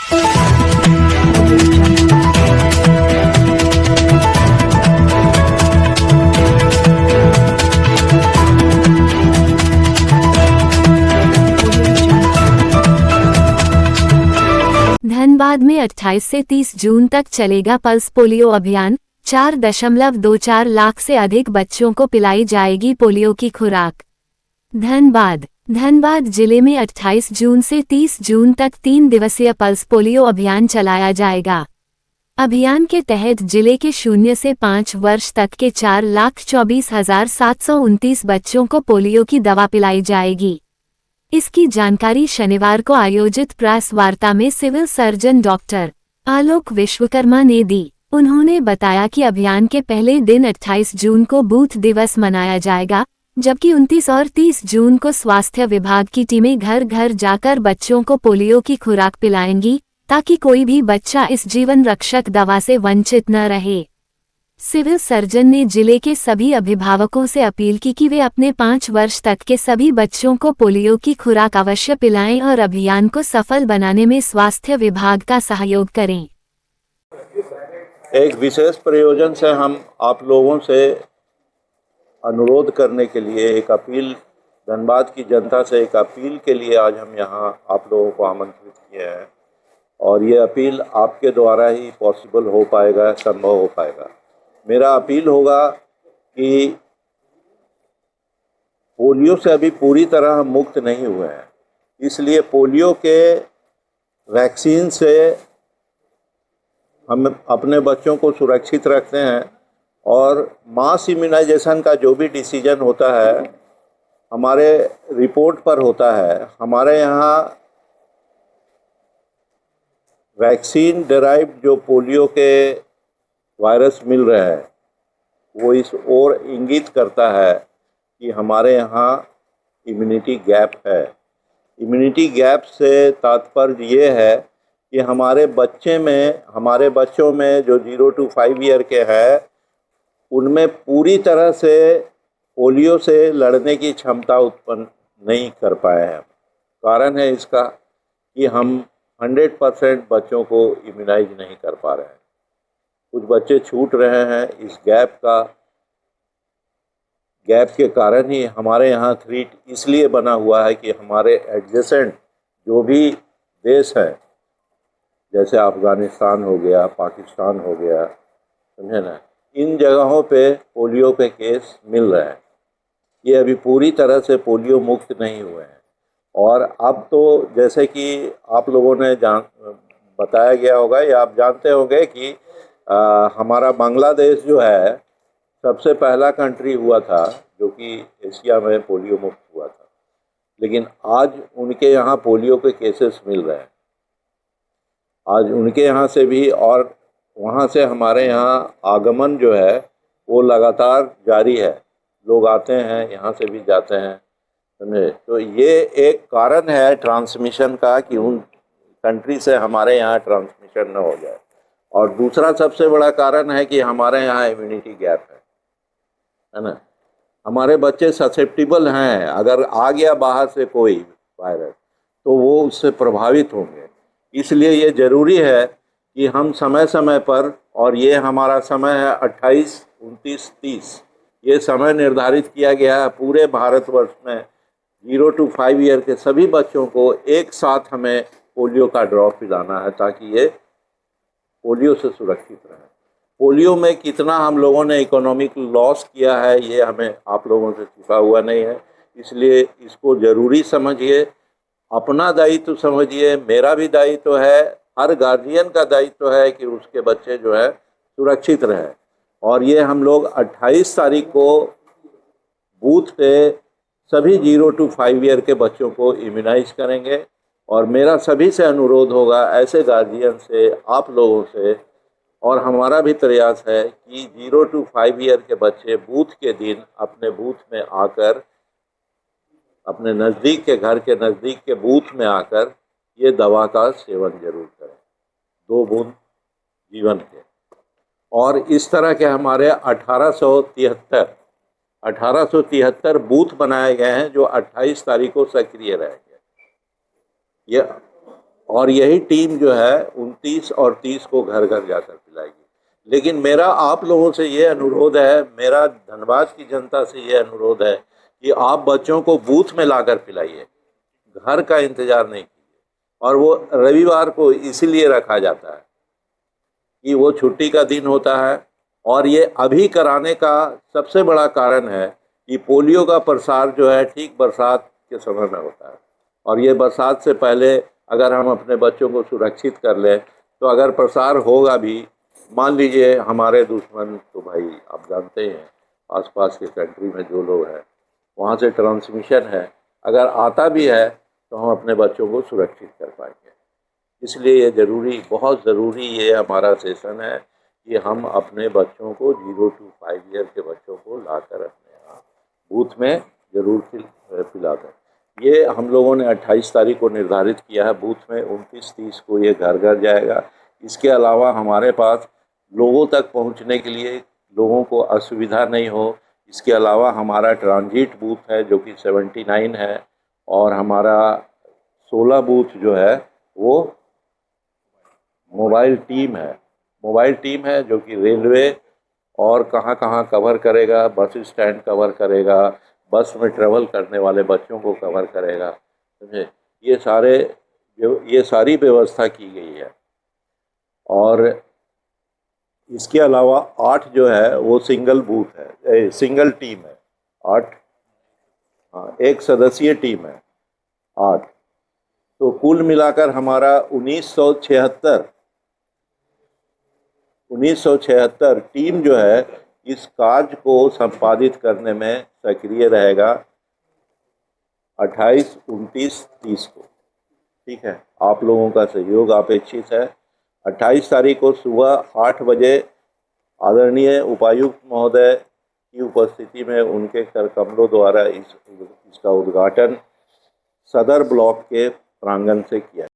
धनबाद में 28 से 30 जून तक चलेगा पल्स पोलियो अभियान। 4.24 लाख से अधिक बच्चों को पिलाई जाएगी पोलियो की खुराक। धनबाद जिले में 28 जून से 30 जून तक 3 दिवसीय पल्स पोलियो अभियान चलाया जाएगा। अभियान के तहत जिले के 0 से 5 वर्ष तक के 4,24,729 बच्चों को पोलियो की दवा पिलाई जाएगी। इसकी जानकारी शनिवार को आयोजित प्रेस वार्ता में सिविल सर्जन डॉक्टर आलोक विश्वकर्मा ने दी। उन्होंने बताया कि अभियान के पहले दिन 28 जून को बूथ दिवस मनाया जाएगा, जबकि 29 और 30 जून को स्वास्थ्य विभाग की टीमें घर घर जाकर बच्चों को पोलियो की खुराक पिलाएंगी, ताकि कोई भी बच्चा इस जीवन रक्षक दवा से वंचित न रहे। सिविल सर्जन ने जिले के सभी अभिभावकों से अपील की कि वे अपने 5 वर्ष तक के सभी बच्चों को पोलियो की खुराक अवश्य पिलाएं और अभियान को सफल बनाने में स्वास्थ्य विभाग का सहयोग करें। एक विशेष प्रयोजन से हम आप लोगों से अनुरोध करने के लिए एक अपील, धनबाद की जनता से एक अपील के लिए आज हम यहाँ आप लोगों को आमंत्रित किए हैं और ये अपील आपके द्वारा ही पॉसिबल हो पाएगा, संभव हो पाएगा। मेरा अपील होगा कि पोलियो से अभी पूरी तरह हम मुक्त नहीं हुए हैं, इसलिए पोलियो के वैक्सीन से हम अपने बच्चों को सुरक्षित रखते हैं और मास इम्यूनाइजेशन का जो भी डिसीजन होता है हमारे रिपोर्ट पर होता है। हमारे यहाँ वैक्सीन डेराइव्ड जो पोलियो के वायरस मिल रहे हैं वो इस ओर इंगित करता है कि हमारे यहाँ इम्यूनिटी गैप है। इम्यूनिटी गैप से तात्पर्य ये है कि हमारे बच्चों में जो 0 to 5 ईयर के हैं उनमें पूरी तरह से पोलियो से लड़ने की क्षमता उत्पन्न नहीं कर पाए हैं। कारण है इसका कि हम 100% बच्चों को इम्यूनाइज नहीं कर पा रहे हैं। कुछ बच्चे छूट रहे हैं। इस गैप के कारण ही हमारे यहाँ थ्रेट इसलिए बना हुआ है कि हमारे एडजेसेंट जो भी देश हैं, जैसे अफ़गानिस्तान हो गया, पाकिस्तान हो गया, समझे ना, इन जगहों पे पोलियो के केस मिल रहे हैं। ये अभी पूरी तरह से पोलियो मुक्त नहीं हुए हैं। और अब तो जैसे कि आप लोगों ने बताया गया होगा या आप जानते होंगे कि हमारा बांग्लादेश जो है सबसे पहला कंट्री हुआ था जो कि एशिया में पोलियो मुक्त हुआ था, लेकिन आज उनके यहाँ पोलियो के केसेस मिल रहे हैं। आज उनके यहाँ से भी और वहाँ से हमारे यहाँ आगमन जो है वो लगातार जारी है। लोग आते हैं, यहाँ से भी जाते हैं, समझे। तो ये एक कारण है ट्रांसमिशन का कि उन कंट्री से हमारे यहाँ ट्रांसमिशन न हो जाए। और दूसरा सबसे बड़ा कारण है कि हमारे यहाँ इम्यूनिटी गैप है ना। हमारे बच्चे ससेप्टिबल हैं, अगर आ गया बाहर से कोई वायरस तो वो उससे प्रभावित होंगे। इसलिए ये ज़रूरी है कि हम समय समय पर, और ये हमारा समय है 28, 29, 30, ये समय निर्धारित किया गया है पूरे भारतवर्ष में 0 to 5 ईयर के सभी बच्चों को एक साथ हमें पोलियो का ड्रॉप पिलाना है ताकि ये पोलियो से सुरक्षित रहे। पोलियो में कितना हम लोगों ने इकोनॉमिक लॉस किया है ये हमें आप लोगों से छिपा हुआ नहीं है, इसलिए इसको ज़रूरी समझिए, अपना दायित्व समझिए। मेरा भी दायित्व है, हर गार्जियन का दायित्व है कि उसके बच्चे जो है सुरक्षित रहें। और ये हम लोग 28 तारीख को बूथ पे सभी 0 to 5 ईयर के बच्चों को इम्यूनाइज करेंगे। और मेरा सभी से अनुरोध होगा, ऐसे गार्जियन से, आप लोगों से, और हमारा भी प्रयास है कि 0 to 5 ईयर के बच्चे बूथ के दिन अपने बूथ में आकर, अपने नज़दीक के घर के नज़दीक के बूथ में आकर ये दवा का सेवन जरूर करें, 2 बूंद जीवन के। और इस तरह के हमारे 1873 बूथ बनाए गए हैं जो 28 तारीख को सक्रिय रहेंगे। और यही टीम जो है 29 और 30 को घर घर जाकर पिलाएगी। लेकिन मेरा आप लोगों से ये अनुरोध है, मेरा धनबाद की जनता से ये अनुरोध है कि आप बच्चों को बूथ में लाकर पिलाइए, घर का इंतज़ार नहीं कीजिए। और वो रविवार को इसीलिए रखा जाता है कि वो छुट्टी का दिन होता है, और ये अभी कराने का सबसे बड़ा कारण है कि पोलियो का प्रसार जो है ठीक बरसात के समय में होता है, और ये बरसात से पहले अगर हम अपने बच्चों को सुरक्षित कर लें तो अगर प्रसार होगा भी, मान लीजिए हमारे दुश्मन तो भाई आप जानते ही हैं आसपास के कंट्री में जो लोग हैं वहाँ से ट्रांसमिशन है, अगर आता भी है तो हम अपने बच्चों को सुरक्षित कर पाएंगे। इसलिए ये ज़रूरी, बहुत ज़रूरी ये हमारा सेशन है कि हम अपने बच्चों को 0 to 5 ईयर के बच्चों को लाकर अपने यहाँ बूथ में ज़रूर पिला दें। ये हम लोगों ने 28 तारीख को निर्धारित किया है, बूथ में 29-30 को ये घर घर जाएगा। इसके अलावा हमारे पास लोगों तक पहुंचने के लिए लोगों को असुविधा नहीं हो, इसके अलावा हमारा ट्रांजिट बूथ है जो कि 79 है, और हमारा 16 बूथ जो है वो मोबाइल टीम है जो कि रेलवे और कहाँ कहाँ कवर करेगा, बस स्टैंड कवर करेगा, बस में ट्रेवल करने वाले बच्चों को कवर करेगा, समझे। ये सारी व्यवस्था की गई है। और इसके अलावा 8 जो है वो सिंगल बूथ है, सिंगल टीम है 8, हाँ, एक सदस्यीय टीम है 8। तो कुल मिलाकर हमारा 1976 टीम जो है इस कार्य को संपादित करने में सक्रिय रहेगा 28, 29, 30 को। ठीक है, आप लोगों का सहयोग अपेक्षित है। 28 तारीख को सुबह 8 बजे आदरणीय उपायुक्त महोदय की उपस्थिति में उनके कर कमलों द्वारा इसका उद्घाटन सदर ब्लॉक के प्रांगण से किया।